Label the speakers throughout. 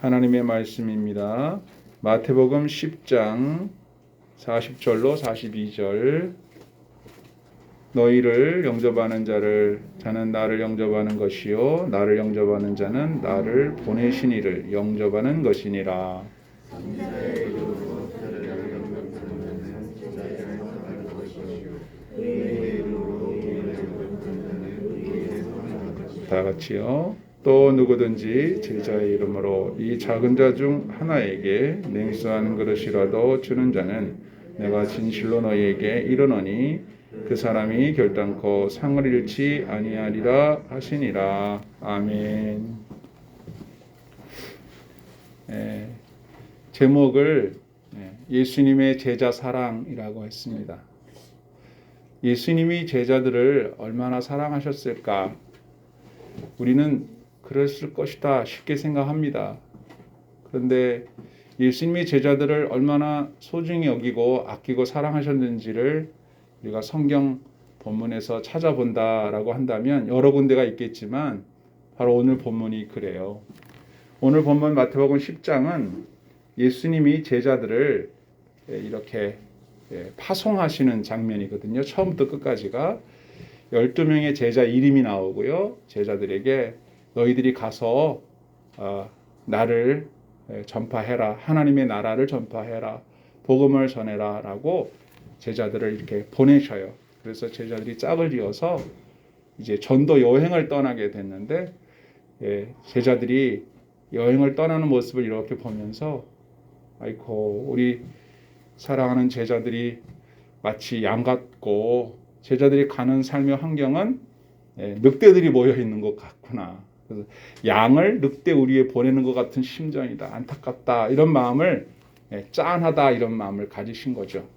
Speaker 1: 하나님의 말씀입니다. 마태복음 10장 40절로 42절. 너희를 영접하는 자는 나를 영접하는 것이요 나를 영접하는 자는 나를 보내신 이를 영접하는 것이니라. 다 같이요. 또 누구든지 제자의 이름으로 이 작은 자 중 하나에게 냉수한 그릇이라도 주는 자는 내가 진실로 너희에게 이르노니 그 사람이 결단코 상을 잃지 아니하리라 하시니라. 아멘. 제목을 예수님의 제자 사랑이라고 했습니다. 예수님이 제자들을 얼마나 사랑하셨을까? 우리는 그랬을 것이다 쉽게 생각합니다. 그런데 예수님이 제자들을 얼마나 소중히 여기고 아끼고 사랑하셨는지를 우리가 성경 본문에서 찾아본다라고 한다면 여러 군데가 있겠지만 바로 오늘 본문이 그래요. 오늘 본문 마태복음 10장은 예수님이 제자들을 이렇게 파송하시는 장면이거든요. 처음부터 끝까지가 12명의 제자 이름이 나오고요. 제자들에게 너희들이 가서 나를 전파해라. 하나님의 나라를 전파해라. 복음을 전해라 라고 제자들을 이렇게 보내셔요. 그래서 제자들이 짝을 지어서 이제 전도 여행을 떠나게 됐는데 제자들이 여행을 떠나는 모습을 이렇게 보면서 아이고 우리 사랑하는 제자들이 마치 양 같고 제자들이 가는 삶의 환경은 늑대들이 모여 있는 것 같구나. 그래서 양을 늑대 우리에 보내는 것 같은 심정이다. 안타깝다. 이런 마음을 짠하다 이런 마음을 가지신 거죠.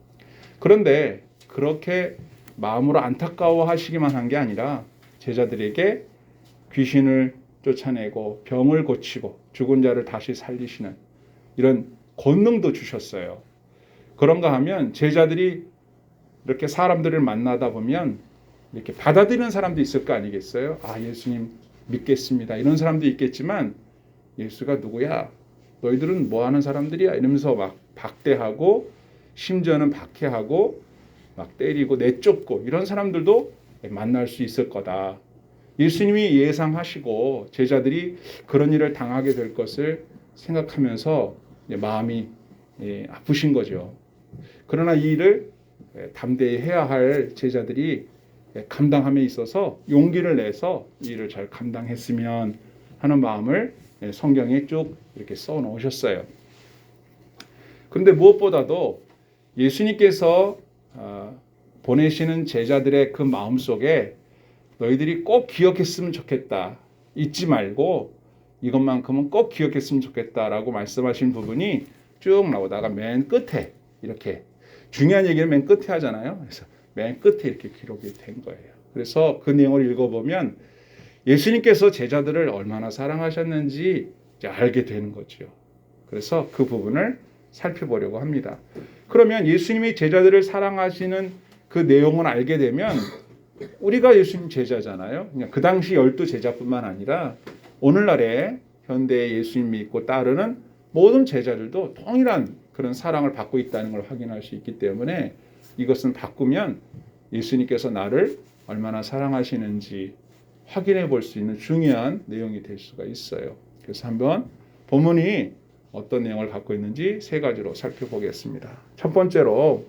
Speaker 1: 그런데 그렇게 마음으로 안타까워하시기만 한 게 아니라 제자들에게 귀신을 쫓아내고 병을 고치고 죽은 자를 다시 살리시는 이런 권능도 주셨어요. 그런가 하면 제자들이 이렇게 사람들을 만나다 보면 이렇게 받아들이는 사람도 있을 거 아니겠어요? 아, 예수님 믿겠습니다. 이런 사람도 있겠지만 예수가 누구야? 너희들은 뭐 하는 사람들이야? 이러면서 막 박대하고 심지어는 박해하고 막 때리고 내쫓고 이런 사람들도 만날 수 있을 거다. 예수님이 예상하시고 제자들이 그런 일을 당하게 될 것을 생각하면서 마음이 아프신 거죠. 그러나 이 일을 담대히 해야 할 제자들이 감당함에 있어서 용기를 내서 이 일을 잘 감당했으면 하는 마음을 성경에 쭉 이렇게 써 놓으셨어요. 그런데 무엇보다도 예수님께서 보내시는 제자들의 그 마음속에 너희들이 꼭 기억했으면 좋겠다. 잊지 말고 이것만큼은 꼭 기억했으면 좋겠다라고 말씀하신 부분이 쭉 나오다가 맨 끝에 이렇게 중요한 얘기는 맨 끝에 하잖아요. 그래서 맨 끝에 이렇게 기록이 된 거예요. 그래서 그 내용을 읽어보면 예수님께서 제자들을 얼마나 사랑하셨는지 이제 알게 되는 거죠. 그래서 그 부분을 살펴보려고 합니다. 그러면 예수님이 제자들을 사랑하시는 그 내용을 알게 되면 우리가 예수님 제자잖아요. 그냥 그 당시 12제자뿐만 아니라 오늘날의 현대의 예수님 믿고 따르는 모든 제자들도 동일한 그런 사랑을 받고 있다는 걸 확인할 수 있기 때문에 이것은 바꾸면 예수님께서 나를 얼마나 사랑하시는지 확인해 볼 수 있는 중요한 내용이 될 수가 있어요. 그래서 한번 본문이 어떤 내용을 갖고 있는지 세 가지로 살펴보겠습니다. 첫 번째로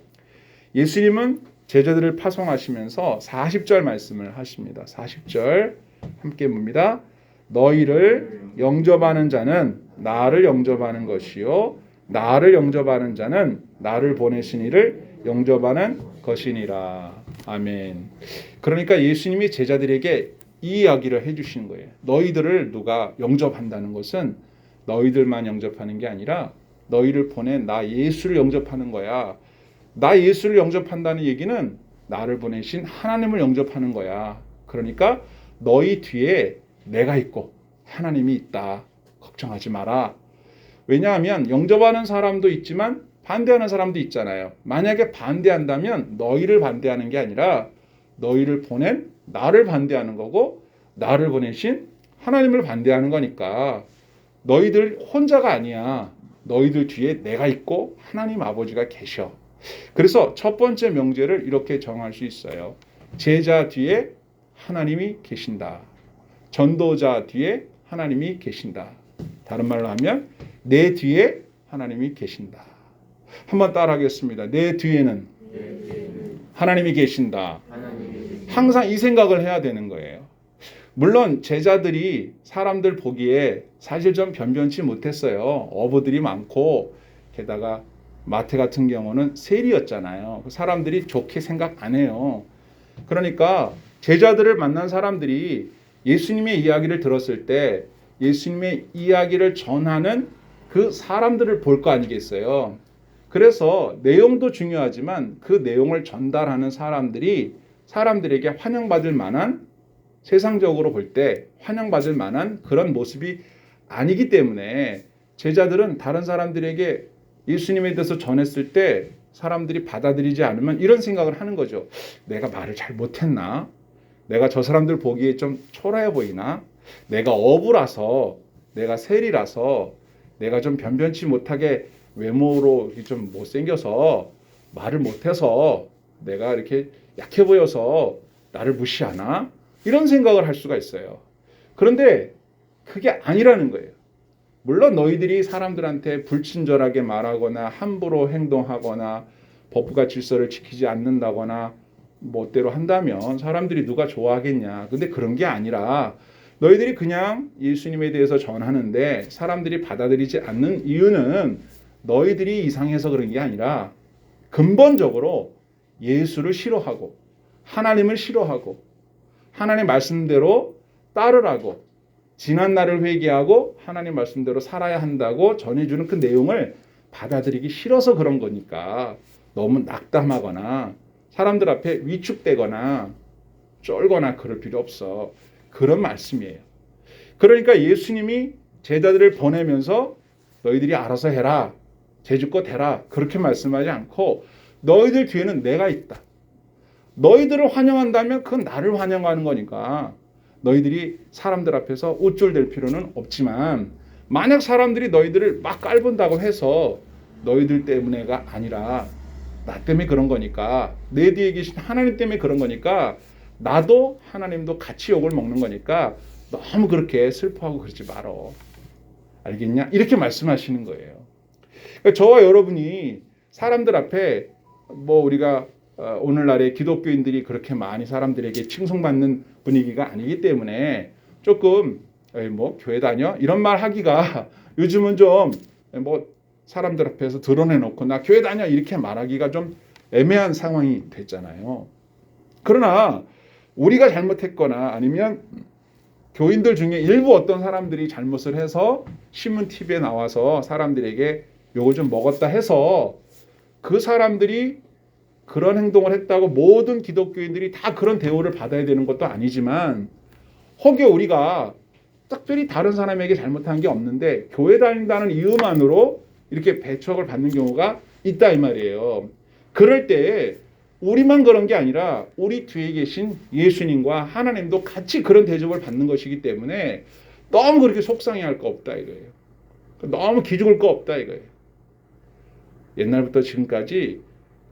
Speaker 1: 예수님은 제자들을 파송하시면서 40절 말씀을 하십니다. 40절 함께 봅니다. 너희를 영접하는 자는 나를 영접하는 것이요 나를 영접하는 자는 나를 보내신 이를 영접하는 것이니라. 아멘. 그러니까 예수님이 제자들에게 이 이야기를 해주시는 거예요. 너희들을 누가 영접한다는 것은 너희들만 영접하는 게 아니라 너희를 보낸 나 예수를 영접하는 거야. 나 예수를 영접한다는 얘기는 나를 보내신 하나님을 영접하는 거야. 그러니까 너희 뒤에 내가 있고 하나님이 있다. 걱정하지 마라. 왜냐하면 영접하는 사람도 있지만 반대하는 사람도 있잖아요. 만약에 반대한다면 너희를 반대하는 게 아니라 너희를 보낸 나를 반대하는 거고 나를 보내신 하나님을 반대하는 거니까 너희들 혼자가 아니야. 너희들 뒤에 내가 있고 하나님 아버지가 계셔. 그래서 첫 번째 명제를 이렇게 정할 수 있어요. 제자 뒤에 하나님이 계신다. 전도자 뒤에 하나님이 계신다. 다른 말로 하면 내 뒤에 하나님이 계신다. 한번 따라하겠습니다. 내 뒤에는 하나님이 계신다. 항상 이 생각을 해야 되는 거예요. 물론 제자들이 사람들 보기에 사실 좀 변변치 못했어요. 어부들이 많고 게다가 마태 같은 경우는 세리였잖아요. 사람들이 좋게 생각 안 해요. 그러니까 제자들을 만난 사람들이 예수님의 이야기를 들었을 때 예수님의 이야기를 전하는 그 사람들을 볼 거 아니겠어요. 그래서 내용도 중요하지만 그 내용을 전달하는 사람들이 사람들에게 환영받을 만한, 세상적으로 볼 때 환영받을 만한 그런 모습이 아니기 때문에 제자들은 다른 사람들에게 예수님에 대해서 전했을 때 사람들이 받아들이지 않으면 이런 생각을 하는 거죠. 내가 말을 잘 못했나? 내가 저 사람들 보기에 좀 초라해 보이나? 내가 어부라서, 내가 세리라서, 내가 좀 변변치 못하게 외모로 좀 못생겨서 말을 못해서 내가 이렇게 약해 보여서 나를 무시하나? 이런 생각을 할 수가 있어요. 그런데 그게 아니라는 거예요. 물론 너희들이 사람들한테 불친절하게 말하거나 함부로 행동하거나 법과 질서를 지키지 않는다거나 멋대로 한다면 사람들이 누가 좋아하겠냐. 근데 그런 게 아니라 너희들이 그냥 예수님에 대해서 전하는데 사람들이 받아들이지 않는 이유는 너희들이 이상해서 그런 게 아니라 근본적으로 예수를 싫어하고 하나님을 싫어하고 하나님 말씀대로 따르라고 지난 날을 회개하고 하나님 말씀대로 살아야 한다고 전해주는 그 내용을 받아들이기 싫어서 그런 거니까 너무 낙담하거나 사람들 앞에 위축되거나 쫄거나 그럴 필요 없어. 그런 말씀이에요. 그러니까 예수님이 제자들을 보내면서 너희들이 알아서 해라. 제주껏 해라. 그렇게 말씀하지 않고 너희들 뒤에는 내가 있다. 너희들을 환영한다면 그건 나를 환영하는 거니까 너희들이 사람들 앞에서 우쭐댈 필요는 없지만 만약 사람들이 너희들을 막 깔본다고 해서 너희들 때문에가 아니라 나 때문에 그런 거니까 내 뒤에 계신 하나님 때문에 그런 거니까 나도 하나님도 같이 욕을 먹는 거니까 너무 그렇게 슬퍼하고 그러지 말어. 알겠냐? 이렇게 말씀하시는 거예요. 그러니까 저와 여러분이 사람들 앞에 우리가 오늘날의 기독교인들이 그렇게 많이 사람들에게 칭송받는 분위기가 아니기 때문에 조금 교회 다녀? 이런 말 하기가 요즘은 좀 사람들 앞에서 드러내놓고 나 교회 다녀 이렇게 말하기가 좀 애매한 상황이 됐잖아요. 그러나 우리가 잘못했거나 아니면 교인들 중에 일부 어떤 사람들이 잘못을 해서 신문 TV에 나와서 사람들에게 요거 좀 먹었다 해서 그 사람들이 그런 행동을 했다고 모든 기독교인들이 다 그런 대우를 받아야 되는 것도 아니지만 혹여 우리가 특별히 다른 사람에게 잘못한 게 없는데 교회 다닌다는 이유만으로 이렇게 배척을 받는 경우가 있다 이 말이에요. 그럴 때 우리만 그런 게 아니라 우리 뒤에 계신 예수님과 하나님도 같이 그런 대접을 받는 것이기 때문에 너무 그렇게 속상해할 거 없다 이거예요. 너무 기죽을 거 없다 이거예요. 옛날부터 지금까지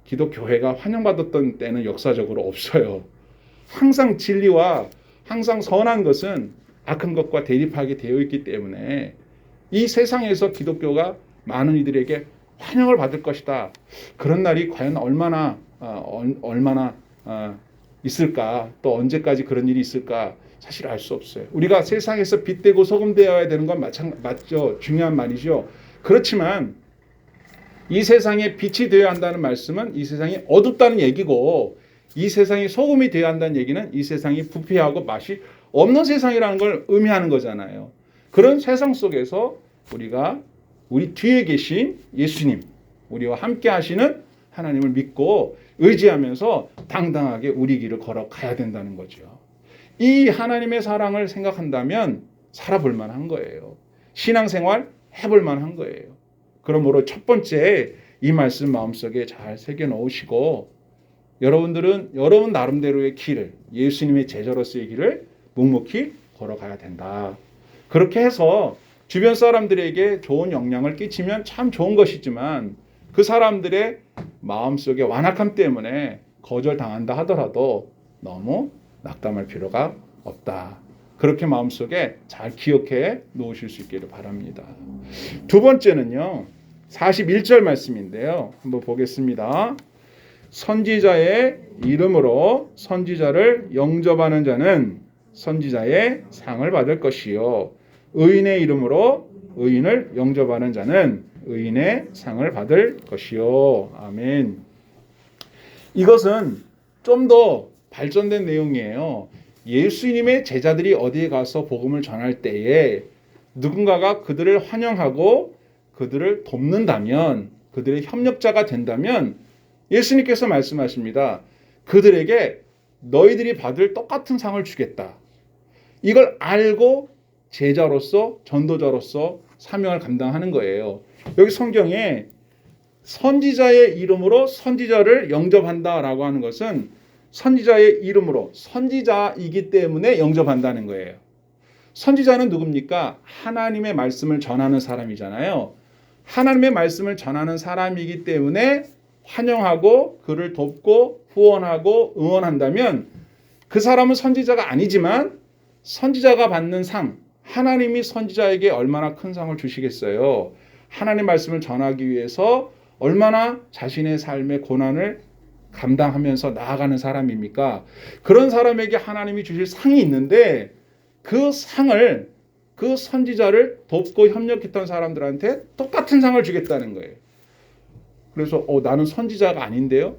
Speaker 1: 기독교회가 환영받았던 때는 역사적으로 없어요. 항상 진리와 항상 선한 것은 악한 것과 대립하게 되어 있기 때문에 이 세상에서 기독교가 많은 이들에게 환영을 받을 것이다. 그런 날이 과연 얼마나 있을까? 또 언제까지 그런 일이 있을까? 사실 알 수 없어요. 우리가 세상에서 빛되고 소금 되어야 되는 건 맞죠. 중요한 말이죠. 그렇지만 이 세상에 빛이 되어야 한다는 말씀은 이 세상이 어둡다는 얘기고 이 세상이 소금이 되어야 한다는 얘기는 이 세상이 부패하고 맛이 없는 세상이라는 걸 의미하는 거잖아요. 그런 세상 속에서 우리가 우리 뒤에 계신 예수님, 우리와 함께 하시는 하나님을 믿고 의지하면서 당당하게 우리 길을 걸어가야 된다는 거죠. 이 하나님의 사랑을 생각한다면 살아볼 만한 거예요. 신앙생활 해볼 만한 거예요. 그러므로 첫 번째 이 말씀 마음속에 잘 새겨 놓으시고 여러분들은 여러분 나름대로의 길을 예수님의 제자로서의 길을 묵묵히 걸어가야 된다. 그렇게 해서 주변 사람들에게 좋은 영향을 끼치면 참 좋은 것이지만 그 사람들의 마음속에 완악함 때문에 거절당한다 하더라도 너무 낙담할 필요가 없다. 그렇게 마음속에 잘 기억해 놓으실 수 있기를 바랍니다. 두 번째는요. 41절 말씀인데요. 한번 보겠습니다. 선지자의 이름으로 선지자를 영접하는 자는 선지자의 상을 받을 것이요. 의인의 이름으로 의인을 영접하는 자는 의인의 상을 받을 것이요. 아멘. 이것은 좀 더 발전된 내용이에요. 예수님의 제자들이 어디에 가서 복음을 전할 때에 누군가가 그들을 환영하고 그들을 돕는다면, 그들의 협력자가 된다면 예수님께서 말씀하십니다. 그들에게 너희들이 받을 똑같은 상을 주겠다. 이걸 알고 제자로서, 전도자로서 사명을 감당하는 거예요. 여기 성경에 선지자의 이름으로 선지자를 영접한다라고 하는 것은 선지자의 이름으로 선지자이기 때문에 영접한다는 거예요. 선지자는 누굽니까? 하나님의 말씀을 전하는 사람이잖아요. 하나님의 말씀을 전하는 사람이기 때문에 환영하고 그를 돕고 후원하고 응원한다면 그 사람은 선지자가 아니지만 선지자가 받는 상, 하나님이 선지자에게 얼마나 큰 상을 주시겠어요. 하나님 말씀을 전하기 위해서 얼마나 자신의 삶의 고난을 감당하면서 나아가는 사람입니까? 그런 사람에게 하나님이 주실 상이 있는데 그 상을, 그 선지자를 돕고 협력했던 사람들한테 똑같은 상을 주겠다는 거예요. 그래서 나는 선지자가 아닌데요.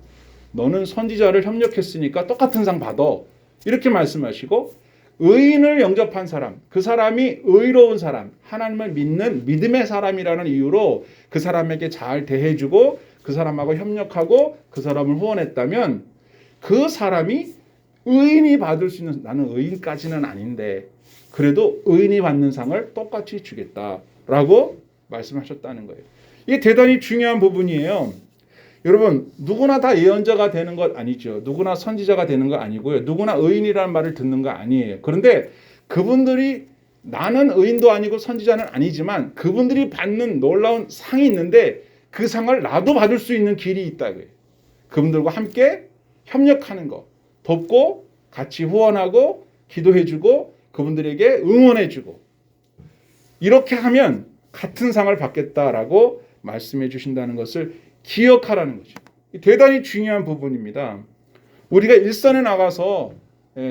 Speaker 1: 너는 선지자를 협력했으니까 똑같은 상 받아. 이렇게 말씀하시고 의인을 영접한 사람, 그 사람이 의로운 사람, 하나님을 믿는 믿음의 사람이라는 이유로 그 사람에게 잘 대해주고 그 사람하고 협력하고 그 사람을 후원했다면 그 사람이 의인이 받을 수 있는, 나는 의인까지는 아닌데 그래도 의인이 받는 상을 똑같이 주겠다라고 말씀하셨다는 거예요. 이게 대단히 중요한 부분이에요. 여러분, 누구나 다 예언자가 되는 것 아니죠. 누구나 선지자가 되는 거 아니고요. 누구나 의인이라는 말을 듣는 거 아니에요. 그런데 그분들이, 나는 의인도 아니고 선지자는 아니지만 그분들이 받는 놀라운 상이 있는데 그 상을 나도 받을 수 있는 길이 있다고요. 그분들과 함께 협력하는 거, 돕고 같이 후원하고 기도해주고 그분들에게 응원해주고 이렇게 하면 같은 상을 받겠다라고 말씀해 주신다는 것을 기억하라는 거죠. 대단히 중요한 부분입니다. 우리가 일선에 나가서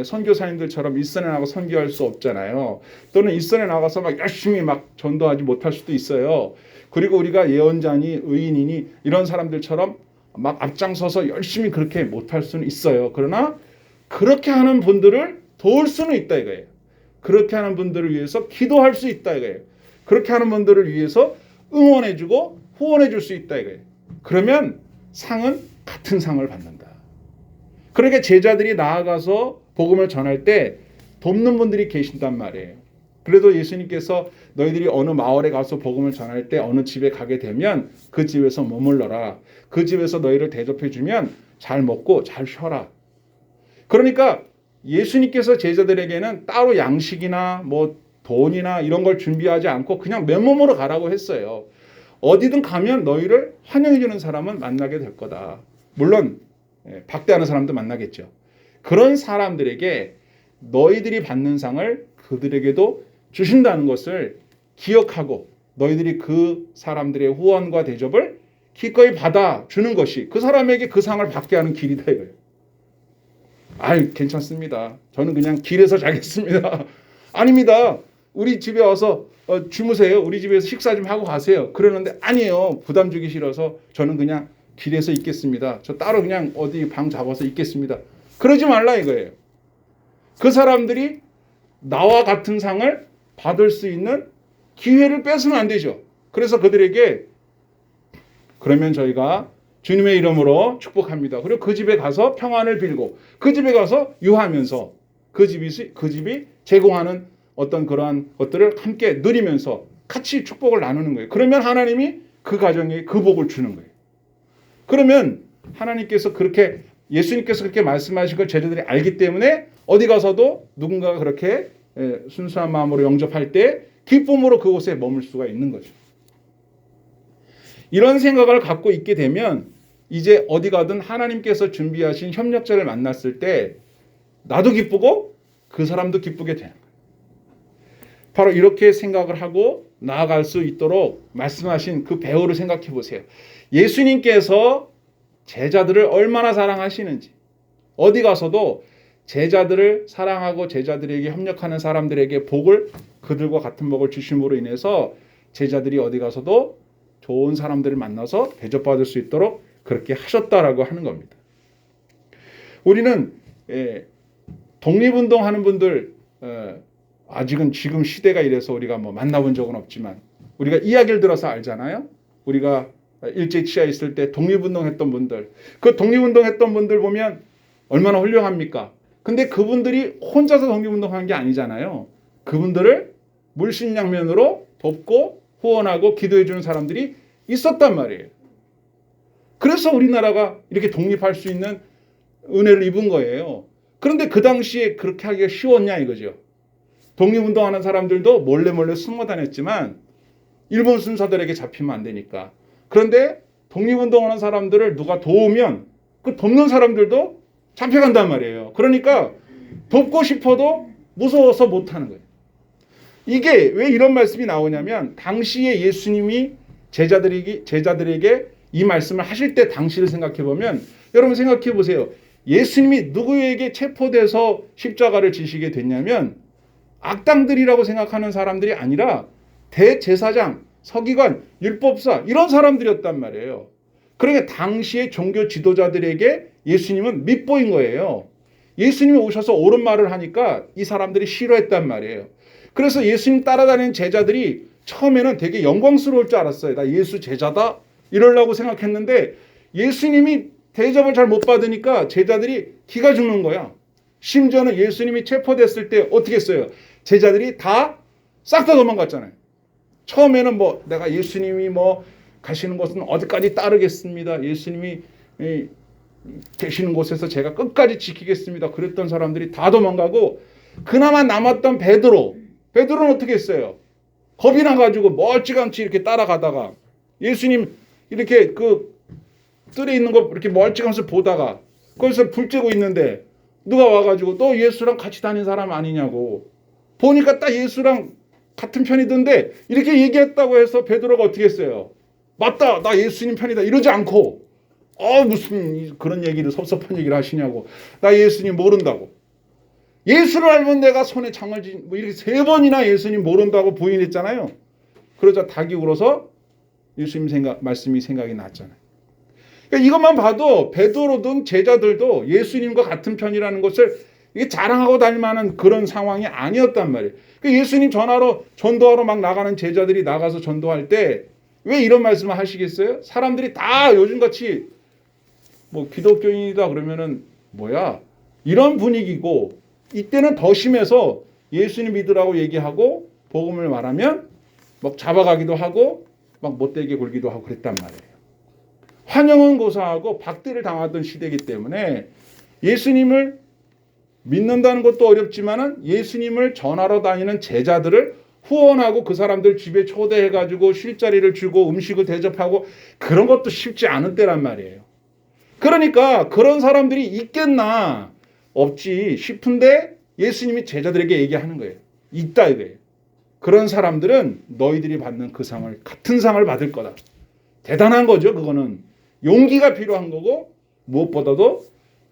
Speaker 1: 선교사님들처럼 일선에 나가서 선교할 수 없잖아요. 또는 일선에 나가서 막 열심히 막 전도하지 못할 수도 있어요. 그리고 우리가 예언자니 의인이니 이런 사람들처럼 막 앞장서서 열심히 그렇게 못할 수는 있어요. 그러나 그렇게 하는 분들을 도울 수는 있다 이거예요. 그렇게 하는 분들을 위해서 기도할 수 있다 이거예요. 그렇게 하는 분들을 위해서 응원해주고 후원해줄 수 있다 이거예요. 그러면 상은 같은 상을 받는다. 그러니까 제자들이 나아가서 복음을 전할 때 돕는 분들이 계신단 말이에요. 그래도 예수님께서 너희들이 어느 마을에 가서 복음을 전할 때 어느 집에 가게 되면 그 집에서 머물러라. 그 집에서 너희를 대접해주면 잘 먹고 잘 쉬어라. 그러니까 예수님께서 제자들에게는 따로 양식이나 뭐 돈이나 이런 걸 준비하지 않고 그냥 맨몸으로 가라고 했어요. 어디든 가면 너희를 환영해주는 사람은 만나게 될 거다. 물론 박대하는 사람도 만나겠죠. 그런 사람들에게 너희들이 받는 상을 그들에게도 주신다는 것을 기억하고 너희들이 그 사람들의 후원과 대접을 기꺼이 받아주는 것이 그 사람에게 그 상을 받게 하는 길이다 이거예요. 아이, 괜찮습니다. 저는 그냥 길에서 자겠습니다. 아닙니다. 우리 집에 와서 주무세요. 우리 집에서 식사 좀 하고 가세요. 그러는데 아니에요. 부담 주기 싫어서 저는 그냥 길에서 있겠습니다. 저 따로 그냥 어디 방 잡아서 있겠습니다. 그러지 말라 이거예요. 그 사람들이 나와 같은 상을 받을 수 있는 기회를 뺏으면 안 되죠. 그래서 그들에게 그러면 저희가 주님의 이름으로 축복합니다. 그리고 그 집에 가서 평안을 빌고 그 집에 가서 유하면서 그 집이 제공하는 어떤 그러한 것들을 함께 누리면서 같이 축복을 나누는 거예요. 그러면 하나님이 그 가정에 그 복을 주는 거예요. 그러면 하나님께서 그렇게 예수님께서 그렇게 말씀하신 걸 제자들이 알기 때문에 어디 가서도 누군가가 그렇게 순수한 마음으로 영접할 때 기쁨으로 그곳에 머물 수가 있는 거죠. 이런 생각을 갖고 있게 되면 이제 어디 가든 하나님께서 준비하신 협력자를 만났을 때 나도 기쁘고 그 사람도 기쁘게 되는 거예요. 바로 이렇게 생각을 하고 나아갈 수 있도록 말씀하신 그 배우를 생각해 보세요. 예수님께서 제자들을 얼마나 사랑하시는지, 어디 가서도 제자들을 사랑하고 제자들에게 협력하는 사람들에게 복을, 그들과 같은 복을 주심으로 인해서 제자들이 어디 가서도 좋은 사람들을 만나서 대접받을 수 있도록 그렇게 하셨다라고 하는 겁니다. 우리는 독립운동하는 분들 아직은 지금 시대가 이래서 우리가 뭐 만나본 적은 없지만 우리가 이야기를 들어서 알잖아요. 우리가 일제치하에 있을 때 독립운동했던 분들, 그 독립운동했던 분들 보면 얼마나 훌륭합니까? 근데 그분들이 혼자서 독립운동한 게 아니잖아요. 그분들을 물심양면으로 돕고 후원하고 기도해 주는 사람들이 있었단 말이에요. 그래서 우리나라가 이렇게 독립할 수 있는 은혜를 입은 거예요. 그런데 그 당시에 그렇게 하기가 쉬웠냐 이거죠. 독립운동하는 사람들도 몰래 숨어 다녔지만 일본 순사들에게 잡히면 안 되니까. 그런데 독립운동하는 사람들을 누가 도우면 그 돕는 사람들도 잡혀간단 말이에요. 그러니까 돕고 싶어도 무서워서 못하는 거예요. 이게 왜 이런 말씀이 나오냐면 당시에 예수님이 제자들에게 이 말씀을 하실 때 당시를 생각해 보면 여러분 생각해 보세요. 예수님이 누구에게 체포돼서 십자가를 지시게 됐냐면 악당들이라고 생각하는 사람들이 아니라 대제사장, 서기관, 율법사 이런 사람들이었단 말이에요. 그러니까 당시의 종교 지도자들에게 예수님은 밑보인 거예요. 예수님이 오셔서 옳은 말을 하니까 이 사람들이 싫어했단 말이에요. 그래서 예수님 따라다니는 제자들이 처음에는 되게 영광스러울 줄 알았어요. 나 예수 제자다? 이러려고 생각했는데 예수님이 대접을 잘 못 받으니까 제자들이 기가 죽는 거야. 심지어는 예수님이 체포됐을 때 어떻게 했어요? 제자들이 다 싹 다 도망갔잖아요. 처음에는 뭐 내가 예수님이 뭐 가시는 곳은 어디까지 따르겠습니다. 예수님이 계시는 곳에서 제가 끝까지 지키겠습니다. 그랬던 사람들이 다 도망가고 그나마 남았던 베드로는 어떻게 했어요? 겁이 나가지고 멀찌감치 이렇게 따라가다가 예수님 이렇게 그 뜰에 있는 거 이렇게 멀찌감치 보다가 거기서 불 쬐고 있는데 누가 와가지고 너 예수랑 같이 다닌 사람 아니냐고 보니까 딱 예수랑 같은 편이던데 이렇게 얘기했다고 해서 베드로가 어떻게 했어요? 맞다, 나 예수님 편이다 이러지 않고 무슨 그런 얘기를 섭섭한 얘기를 하시냐고 나 예수님 모른다고 예수를 알면 내가 손에 창을 뭐 이렇게 3번이나 예수님 모른다고 부인했잖아요. 그러자 닭이 울어서 예수님 말씀이 생각이 났잖아요. 그러니까 이것만 봐도 베드로든 제자들도 예수님과 같은 편이라는 것을 이게 자랑하고 다닐 만한 그런 상황이 아니었단 말이에요. 그러니까 예수님 전도하러 막 나가는 제자들이 나가서 전도할 때 왜 이런 말씀을 하시겠어요? 사람들이 다 요즘같이 뭐 기독교인이다 그러면은 뭐야 이런 분위기고 이때는 더 심해서 예수님 믿으라고 얘기하고 복음을 말하면 막 잡아가기도 하고 막 못되게 굴기도 하고 그랬단 말이에요. 환영은 고사하고 박대를 당하던 시대이기 때문에 예수님을 믿는다는 것도 어렵지만은 예수님을 전하러 다니는 제자들을 후원하고 그 사람들 집에 초대해가지고 쉴자리를 주고 음식을 대접하고 그런 것도 쉽지 않은 때란 말이에요. 그러니까 그런 사람들이 있겠나 없지 싶은데 예수님이 제자들에게 얘기하는 거예요. 있다 이거예요. 그런 사람들은 너희들이 받는 그 상을 같은 상을 받을 거다. 대단한 거죠. 그거는 용기가 필요한 거고 무엇보다도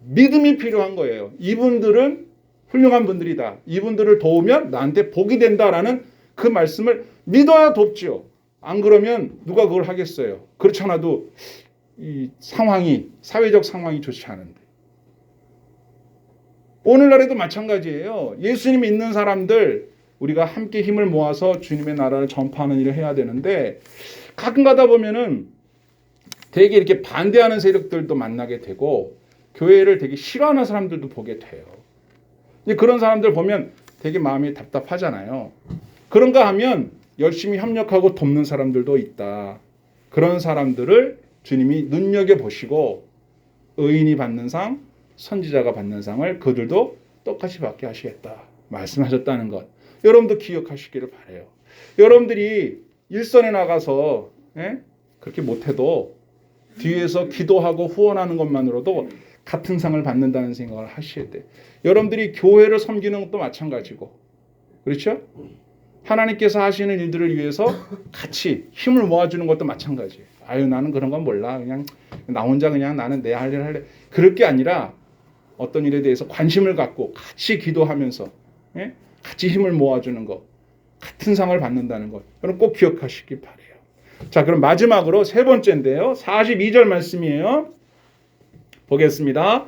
Speaker 1: 믿음이 필요한 거예요. 이분들은 훌륭한 분들이다. 이분들을 도우면 나한테 복이 된다라는 그 말씀을 믿어야 돕죠. 안 그러면 누가 그걸 하겠어요. 그렇지 않아도 이 사회적 상황이 좋지 않은데. 오늘날에도 마찬가지예요. 예수님 믿는 사람들 우리가 함께 힘을 모아서 주님의 나라를 전파하는 일을 해야 되는데 가끔 가다 보면은 되게 이렇게 반대하는 세력들도 만나게 되고 교회를 되게 싫어하는 사람들도 보게 돼요. 그런 사람들 보면 되게 마음이 답답하잖아요. 그런가 하면 열심히 협력하고 돕는 사람들도 있다. 그런 사람들을 주님이 눈여겨보시고 의인이 받는 상, 선지자가 받는 상을 그들도 똑같이 받게 하시겠다. 말씀하셨다는 것. 여러분도 기억하시기를 바라요. 여러분들이 일선에 나가서 그렇게 못해도 뒤에서 기도하고 후원하는 것만으로도 같은 상을 받는다는 생각을 하셔야 돼. 여러분들이 교회를 섬기는 것도 마찬가지고, 그렇죠? 하나님께서 하시는 일들을 위해서 같이 힘을 모아주는 것도 마찬가지예요. 아유, 나는 그런 건 몰라. 그냥 나 혼자 그냥 나는 내 할 일 할래. 그럴 게 아니라 어떤 일에 대해서 관심을 갖고 같이 기도하면서 같이 힘을 모아주는 것, 같은 상을 받는다는 것, 여러분 꼭 기억하시기 바래요. 자, 그럼 마지막으로 세 번째인데요. 42절 말씀이에요. 보겠습니다.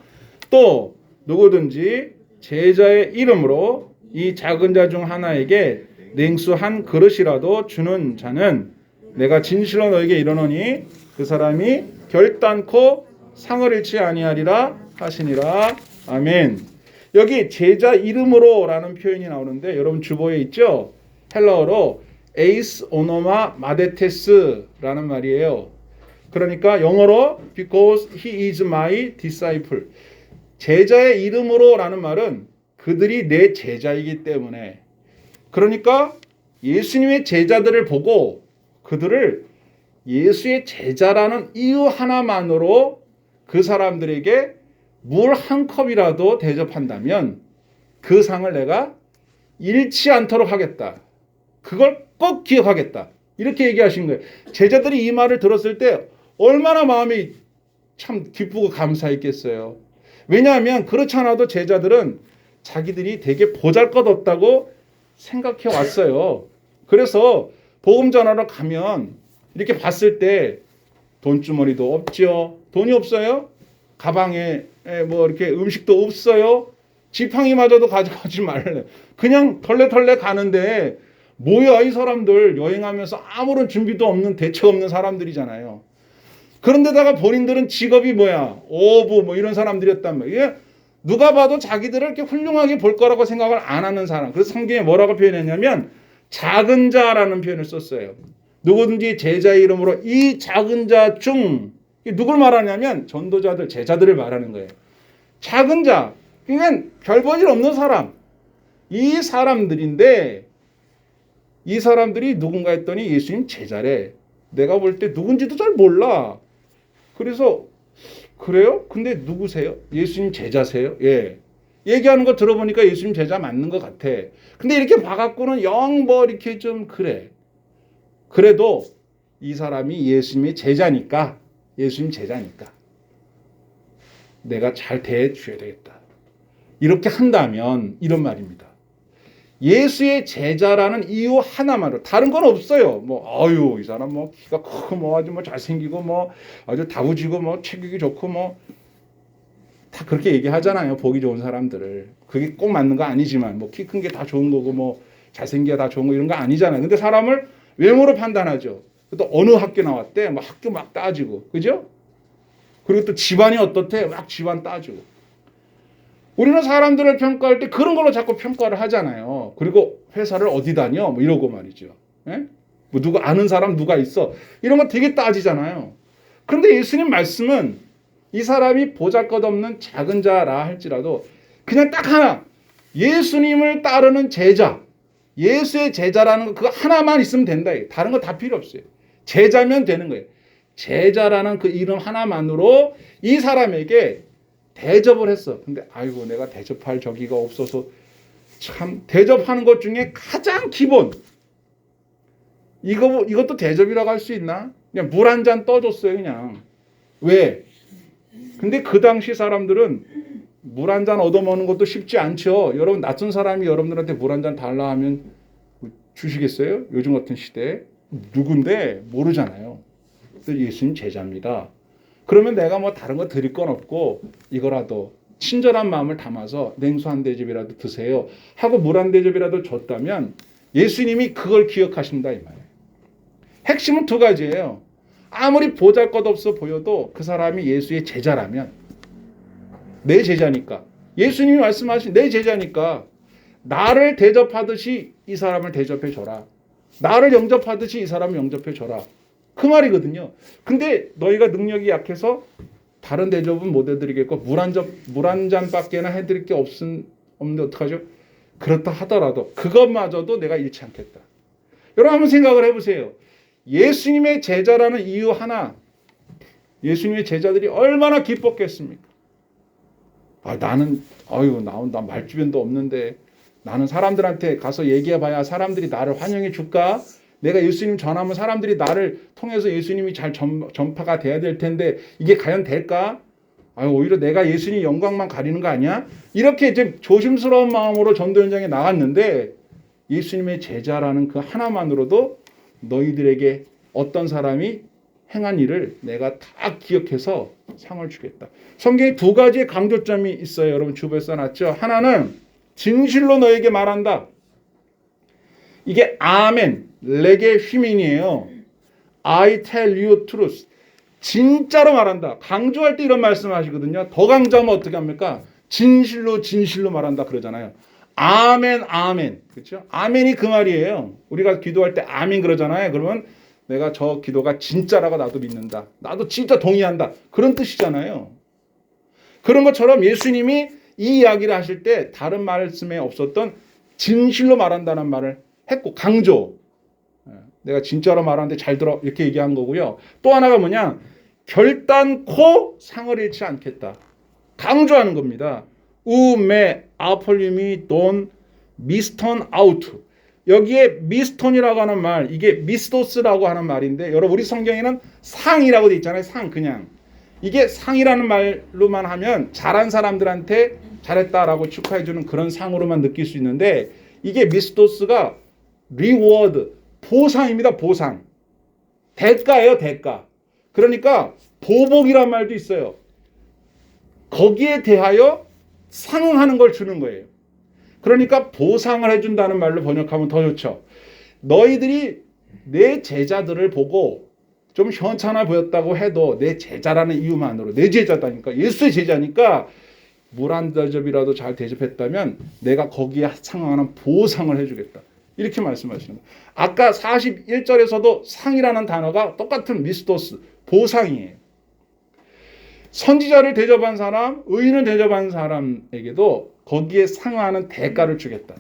Speaker 1: 또 누구든지 제자의 이름으로 이 작은 자 중 하나에게 냉수 한 그릇이라도 주는 자는 내가 진실로 너에게 이르노니 그 사람이 결단코 상을 잃지 아니하리라 하시니라. 아멘. 여기 제자 이름으로라는 표현이 나오는데 여러분 주보에 있죠? 헬라어로 에이스 오노마 마데테스라는 말이에요. 그러니까 영어로 because he is my disciple. 제자의 이름으로라는 말은 그들이 내 제자이기 때문에, 그러니까 예수님의 제자들을 보고 그들을 예수의 제자라는 이유 하나만으로 그 사람들에게 물 한 컵이라도 대접한다면 그 상을 내가 잃지 않도록 하겠다. 그걸 꼭 기억하겠다. 이렇게 얘기하신 거예요. 제자들이 이 말을 들었을 때 얼마나 마음이 참 기쁘고 감사했겠어요. 왜냐하면 그렇지 않아도 제자들은 자기들이 되게 보잘것없다고 생각해 왔어요. 그래서 복음 전하러 가면 이렇게 봤을 때 돈주머니도 없죠. 돈이 없어요. 가방에 뭐 이렇게 음식도 없어요. 지팡이마저도 가져가지 말래. 그냥 털레털레 가는데 뭐야, 이 사람들 여행하면서 아무런 준비도 없는, 대책 없는 사람들이잖아요. 그런데다가 본인들은 직업이 뭐야, 어부 뭐 이런 사람들이었단 말이에요. 누가 봐도 자기들을 이렇게 훌륭하게 볼 거라고 생각을 안 하는 사람. 그래서 성경에 뭐라고 표현했냐면 작은 자라는 표현을 썼어요. 누구든지 제자의 이름으로 이 작은 자 중, 누굴 말하냐면 전도자들, 제자들을 말하는 거예요. 작은 자, 그러니까 별 볼 일 없는 사람. 이 사람들인데 이 사람들이 누군가 했더니 예수님 제자래. 내가 볼 때 누군지도 잘 몰라. 그래서 그래요? 근데 누구세요? 예수님 제자세요? 예. 얘기하는 거 들어보니까 예수님 제자 맞는 것 같아. 근데 이렇게 봐갖고는 영 뭐 이렇게 좀 그래. 그래도 이 사람이 예수님의 제자니까, 예수님 제자니까 내가 잘 대해줘야 되겠다. 이렇게 한다면 이런 말입니다. 예수의 제자라는 이유 하나만으로, 다른 건 없어요. 뭐 아유 이 사람 뭐 키가 크고 뭐 아주 뭐 잘생기고 뭐 아주 다부지고 뭐 체격이 좋고 뭐 다 그렇게 얘기하잖아요. 보기 좋은 사람들을. 그게 꼭 맞는 거 아니지만 뭐 키 큰 게 다 좋은 거고 뭐 잘생겨야 다 좋은 거 이런 거 아니잖아요. 근데 사람을 외모로 판단하죠. 또 어느 학교 나왔대, 뭐 학교 막 따지고, 그죠? 그리고 또 집안이 어떻대, 막 집안 따지고. 우리는 사람들을 평가할 때 그런 걸로 자꾸 평가를 하잖아요. 그리고 회사를 어디 다녀? 뭐 이러고 말이죠. 예? 뭐 누가 아는 사람 누가 있어? 이런 거 되게 따지잖아요. 그런데 예수님 말씀은 이 사람이 보잘것없는 작은 자라 할지라도 그냥 딱 하나, 예수님을 따르는 제자, 예수의 제자라는 거 그거 하나만 있으면 된다. 다른 거 다 필요 없어요. 제자면 되는 거예요. 제자라는 그 이름 하나만으로 이 사람에게 대접을 했어. 근데 아이고 내가 대접할 저기가 없어서, 참 대접하는 것 중에 가장 기본, 이것도 대접이라고 할 수 있나? 그냥 물 한 잔 떠줬어요. 그냥. 왜? 근데 그 당시 사람들은 물 한 잔 얻어먹는 것도 쉽지 않죠. 여러분, 낯선 사람이 여러분들한테 물 한 잔 달라 하면 주시겠어요? 요즘 같은 시대에. 누군데 모르잖아요. 예수님 제자입니다. 그러면 내가 뭐 다른 거 드릴 건 없고 이거라도 친절한 마음을 담아서 냉수 한 대접이라도 드세요 하고 물 한 대접이라도 줬다면 예수님이 그걸 기억하신다 이 말이에요. 핵심은 두 가지예요. 아무리 보잘것없어 보여도 그 사람이 예수의 제자라면, 내 제자니까, 예수님이 말씀하신 내 제자니까 나를 대접하듯이 이 사람을 대접해줘라. 나를 영접하듯이 이 사람을 영접해줘라. 그 말이거든요. 근데 너희가 능력이 약해서 다른 대접은 못 해드리겠고 물 한 잔밖에나 해드릴 게 없는데 어떡하죠? 그렇다 하더라도 그것마저도 내가 잃지 않겠다. 여러분 한번 생각을 해보세요. 예수님의 제자라는 이유 하나, 예수님의 제자들이 얼마나 기뻤겠습니까? 나는 나 말주변도 없는데 나는 사람들한테 가서 얘기해봐야 사람들이 나를 환영해 줄까? 내가 예수님 전하면 사람들이 나를 통해서 예수님이 잘 전파가 돼야 될 텐데 이게 과연 될까? 오히려 내가 예수님 영광만 가리는 거 아니야? 이렇게 이제 조심스러운 마음으로 전도 현장에 나갔는데 예수님의 제자라는 그 하나만으로도 너희들에게 어떤 사람이 행한 일을 내가 다 기억해서 상을 주겠다. 성경에 두 가지의 강조점이 있어요. 여러분 주부에 써놨죠. 하나는 진실로 너에게 말한다. 이게 아멘, 레게 휘민이에요. I tell you truth. 진짜로 말한다. 강조할 때 이런 말씀하시거든요. 더 강조하면 어떻게 합니까? 진실로 말한다 그러잖아요. 아멘, 아멘. 그렇죠? 아멘이 그 말이에요. 우리가 기도할 때 아멘 그러잖아요. 그러면 내가 저 기도가 진짜라고 나도 믿는다. 나도 진짜 동의한다. 그런 뜻이잖아요. 그런 것처럼 예수님이 이 이야기를 하실 때 다른 말씀에 없었던 진실로 말한다는 말을 했고 강조. 내가 진짜로 말하는데 잘 들어 이렇게 얘기한 거고요. 또 하나가 뭐냐? 결단코 상을 잃지 않겠다. 강조하는 겁니다. 우메 아폴림이 돈 미스턴 아우트. 여기에 미스톤이라고 하는 말, 이게 미스토스라고 하는 말인데 여러분 우리 성경에는 상이라고 돼 있잖아요. 상 그냥. 이게 상이라는 말로만 하면 잘한 사람들한테 잘했다라고 축하해주는 그런 상으로만 느낄 수 있는데 이게 미스토스가 리워드, 보상입니다. 보상. 대가예요. 대가. 그러니까 보복이란 말도 있어요. 거기에 대하여 상응하는 걸 주는 거예요. 그러니까 보상을 해준다는 말로 번역하면 더 좋죠. 너희들이 내 제자들을 보고 좀 현찮아 보였다고 해도 내 제자라는 이유만으로 내 제자다니까 예수의 제자니까 물 한 대접이라도 잘 대접했다면 내가 거기에 상응하는 보상을 해주겠다. 이렇게 말씀하시는 거예요. 아까 41절에서도 상이라는 단어가 똑같은 미스토스, 보상이에요. 선지자를 대접한 사람, 의인을 대접한 사람에게도 거기에 상응하는 대가를 주겠다.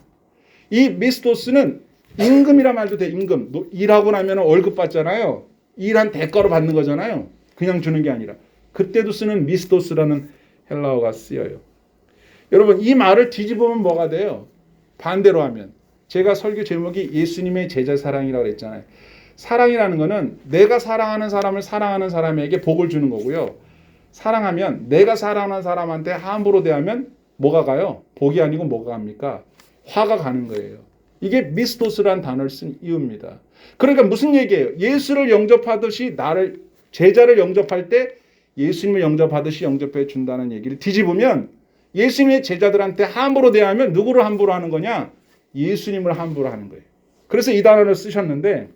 Speaker 1: 이 미스토스는 임금이란 말도 돼. 임금. 일하고 나면 월급 받잖아요. 일한 대가로 받는 거잖아요. 그냥 주는 게 아니라. 그때도 쓰는 미스토스라는 헬라어가 쓰여요. 여러분 이 말을 뒤집으면 뭐가 돼요? 반대로 하면. 제가 설교 제목이 예수님의 제자 사랑이라고 했잖아요. 사랑이라는 거는 내가 사랑하는 사람을 사랑하는 사람에게 복을 주는 거고요. 사랑하면 내가 사랑하는 사람한테 함부로 대하면 뭐가 가요? 복이 아니고 뭐가 갑니까? 화가 가는 거예요. 이게 미스토스라는 단어를 쓴 이유입니다. 그러니까 무슨 얘기예요? 예수를 영접하듯이 나를 제자를 영접할 때 예수님을 영접하듯이 영접해 준다는 얘기를 뒤집으면 예수님의 제자들한테 함부로 대하면 누구를 함부로 하는 거냐? 예수님을 함부로 하는 거예요. 그래서 이 단어를 쓰셨는데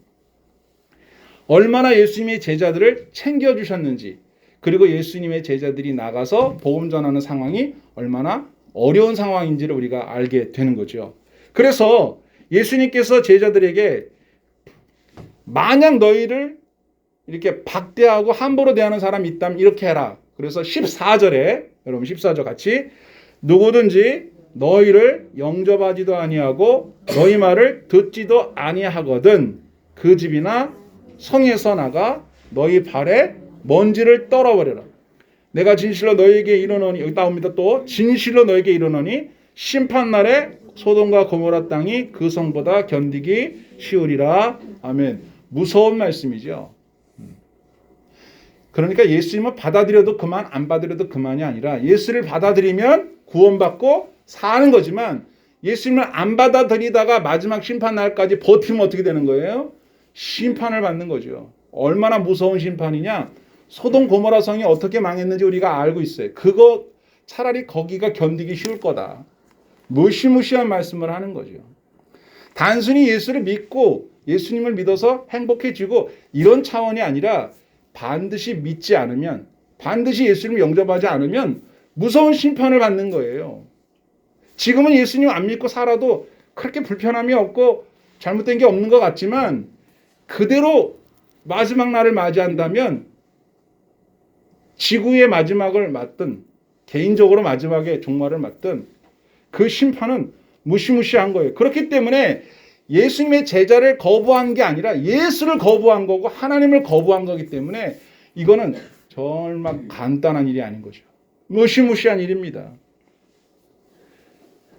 Speaker 1: 얼마나 예수님의 제자들을 챙겨주셨는지 그리고 예수님의 제자들이 나가서 복음 전하는 상황이 얼마나 어려운 상황인지를 우리가 알게 되는 거죠. 그래서 예수님께서 제자들에게 만약 너희를 이렇게 박대하고 함부로 대하는 사람이 있다면 이렇게 해라. 그래서 14절에 여러분 14절 같이 누구든지 너희를 영접하지도 아니하고 너희 말을 듣지도 아니하거든 그 집이나 성에서 나가 너희 발에 먼지를 떨어버려라. 내가 진실로 너희에게 이르노니 여기 나옵니다. 또 진실로 너희에게 이르노니 심판날에 소돔과 고모라 땅이 그 성보다 견디기 쉬우리라. 아멘. 무서운 말씀이죠. 그러니까 예수님을 받아들여도 그만 안 받아들여도 그만이 아니라 예수를 받아들이면 구원받고 사는 거지만 예수님을 안 받아들이다가 마지막 심판날까지 버티면 어떻게 되는 거예요? 심판을 받는 거죠. 얼마나 무서운 심판이냐? 소돔 고모라 성이 어떻게 망했는지 우리가 알고 있어요. 그거 차라리 거기가 견디기 쉬울 거다. 무시무시한 말씀을 하는 거죠. 단순히 예수를 믿고 예수님을 믿어서 행복해지고 이런 차원이 아니라 반드시 믿지 않으면 반드시 예수님을 영접하지 않으면 무서운 심판을 받는 거예요. 지금은 예수님 안 믿고 살아도 그렇게 불편함이 없고 잘못된 게 없는 것 같지만 그대로 마지막 날을 맞이한다면 지구의 마지막을 맞든 개인적으로 마지막에 종말을 맞든 그 심판은 무시무시한 거예요. 그렇기 때문에 예수님의 제자를 거부한 게 아니라 예수를 거부한 거고 하나님을 거부한 거기 때문에 이거는 정말 간단한 일이 아닌 거죠. 무시무시한 일입니다.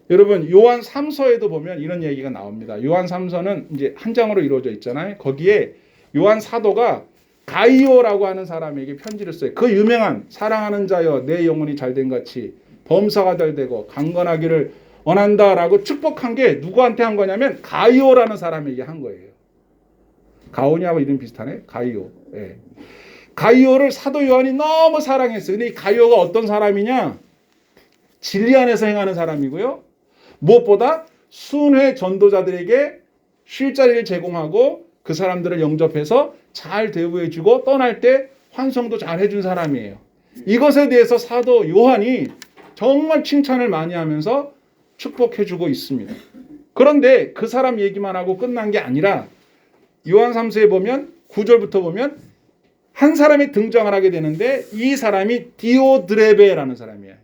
Speaker 1: 여러분 요한 3서에도 보면 이런 얘기가 나옵니다. 요한 3서는 이제 한 장으로 이루어져 있잖아요. 거기에 요한 사도가 가이오라고 하는 사람에게 편지를 써요. 그 유명한 사랑하는 자여 내 영혼이 잘된 같이 범사가 잘 되고 강건하기를 원한다라고 축복한 게 누구한테 한 거냐면 가이오라는 사람에게 한 거예요. 가오냐와 이름 비슷하네. 가이오. 예. 가이오를 사도 요한이 너무 사랑했어요. 근데 이 가이오가 어떤 사람이냐? 진리 안에서 행하는 사람이고요. 무엇보다 순회 전도자들에게 쉴 자리를 제공하고 그 사람들을 영접해서 잘 대우해주고 떠날 때 환송도 잘 해준 사람이에요. 이것에 대해서 사도 요한이 정말 칭찬을 많이 하면서 축복해주고 있습니다. 그런데 그 사람 얘기만 하고 끝난 게 아니라 요한 3서에 보면 9절부터 보면 한 사람이 등장을 하게 되는데 이 사람이 디오드레베라는 사람이에요.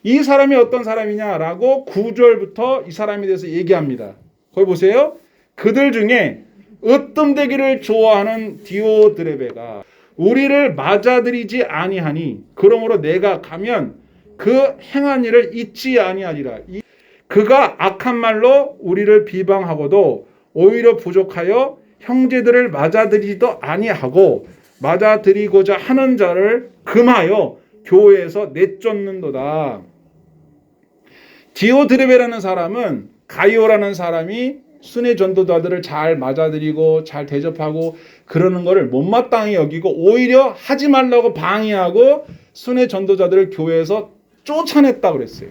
Speaker 1: 이 사람이 어떤 사람이냐라고 9절부터 이 사람에 대해서 얘기합니다. 거기 보세요. 그들 중에 으뜸되기를 좋아하는 디오드레베가 우리를 맞아들이지 아니하니 그러므로 내가 가면 그 행한 일을 잊지 아니하리라. 그가 악한 말로 우리를 비방하고도 오히려 부족하여 형제들을 맞아들이지도 아니하고 맞아들이고자 하는 자를 금하여 교회에서 내쫓는도다. 디오드레베라는 사람은 가이오라는 사람이 순회 전도자들을 잘 맞아들이고 잘 대접하고 그러는 것을 못마땅히 여기고 오히려 하지 말라고 방해하고 순회 전도자들을 교회에서 쫓아냈다고 그랬어요.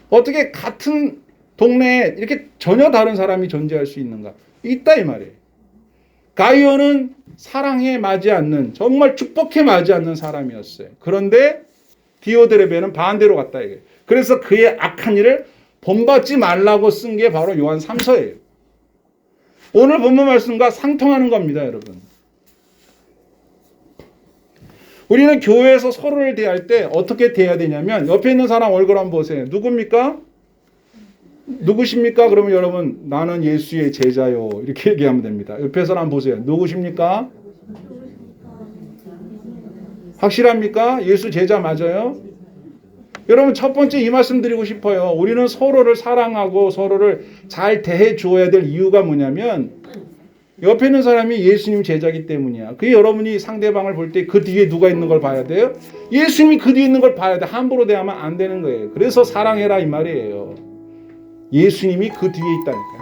Speaker 1: 어떻게 같은 동네에 이렇게 전혀 다른 사람이 존재할 수 있는가? 있다 이 말이에요. 가이오는 사랑에 맞지 않는 정말 축복에 맞지 않는 사람이었어요. 그런데 디오드레베는 반대로 갔다 이거예요. 그래서 그의 악한 일을 본받지 말라고 쓴 게 바로 요한 3서예요. 오늘 본문 말씀과 상통하는 겁니다, 여러분. 우리는 교회에서 서로를 대할 때 어떻게 대해야 되냐면 옆에 있는 사람 얼굴 한번 보세요. 누굽니까? 누구십니까? 그러면 여러분 나는 예수의 제자요 이렇게 얘기하면 됩니다. 옆에 사람 보세요. 누구십니까? 확실합니까? 예수 제자 맞아요? 여러분 첫 번째 이 말씀 드리고 싶어요. 우리는 서로를 사랑하고 서로를 잘 대해 주어야 될 이유가 뭐냐면 옆에 있는 사람이 예수님 제자이기 때문이야. 그게 여러분이 상대방을 볼 때 그 뒤에 누가 있는 걸 봐야 돼요? 예수님이 그 뒤에 있는 걸 봐야 돼. 함부로 대하면 안 되는 거예요. 그래서 사랑해라 이 말이에요. 예수님이 그 뒤에 있다니까요.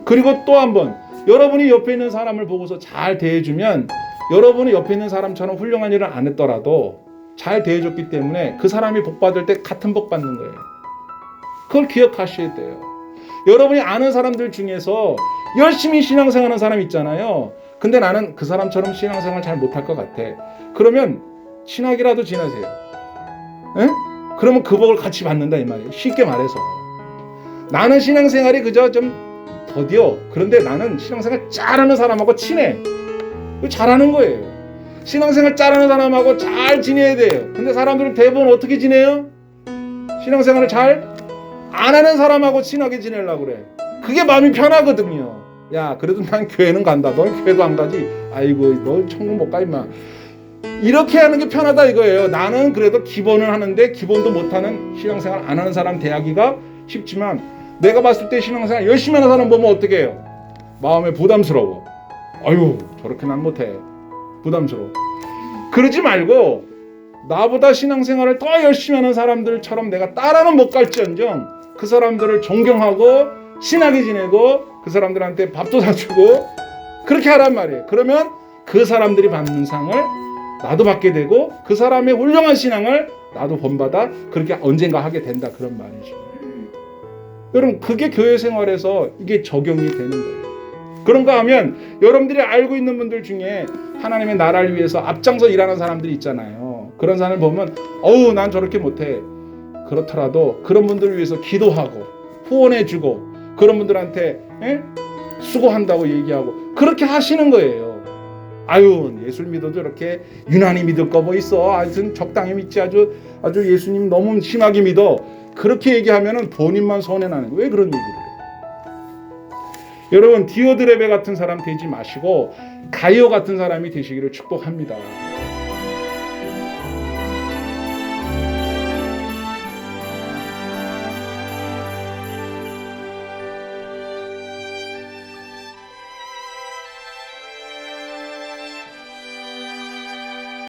Speaker 1: 그리고 또 한 번 여러분이 옆에 있는 사람을 보고서 잘 대해주면 여러분이 옆에 있는 사람처럼 훌륭한 일을 안 했더라도 잘 대해줬기 때문에 그 사람이 복 받을 때 같은 복 받는 거예요. 그걸 기억하셔야 돼요. 여러분이 아는 사람들 중에서 열심히 신앙생활하는 사람 있잖아요. 근데 나는 그 사람처럼 신앙생활 잘 못할 것 같아. 그러면 친하게라도 지내세요. 에? 그러면 그 복을 같이 받는다 이 말이에요. 쉽게 말해서 나는 신앙생활이 그저 좀 더디어. 그런데 나는 신앙생활 잘하는 사람하고 친해. 잘하는 거예요. 신앙생활 잘하는 사람하고 잘 지내야 돼요. 근데 사람들은 대부분 어떻게 지내요? 신앙생활을 잘 안 하는 사람하고 친하게 지내려고 그래. 그게 마음이 편하거든요. 야 그래도 난 교회는 간다. 넌 교회도 안 가지. 아이고 너 천국 못 가 임마. 이렇게 하는 게 편하다 이거예요. 나는 그래도 기본을 하는데 기본도 못하는 신앙생활 안 하는 사람 대하기가 쉽지만 내가 봤을 때 신앙생활 열심히 하는 사람 보면 어떻게 해요? 마음에 부담스러워. 아유 저렇게 난 못해. 부담스러워. 그러지 말고 나보다 신앙생활을 더 열심히 하는 사람들처럼 내가 따라는 못 갈지언정 그 사람들을 존경하고 친하게 지내고 그 사람들한테 밥도 사주고 그렇게 하란 말이에요. 그러면 그 사람들이 받는 상을 나도 받게 되고 그 사람의 훌륭한 신앙을 나도 본받아 그렇게 언젠가 하게 된다 그런 말이죠. 여러분 그게 교회 생활에서 이게 적용이 되는 거예요. 그런가 하면 여러분들이 알고 있는 분들 중에 하나님의 나라를 위해서 앞장서 일하는 사람들이 있잖아요. 그런 사람을 보면 어우 난 저렇게 못해. 그렇더라도 그런 분들을 위해서 기도하고 후원해주고 그런 분들한테 수고한다고 얘기하고 그렇게 하시는 거예요. 아유 예수를 믿어도 이렇게 유난히 믿을 거 뭐 있어. 하여튼 적당히 믿지 아주 예수님 너무 심하게 믿어. 그렇게 얘기하면은 본인만 손해나는 거예요. 왜 그런 얘기를 해요? 여러분 디오드레베 같은 사람 되지 마시고 가이오 같은 사람이 되시기를 축복합니다.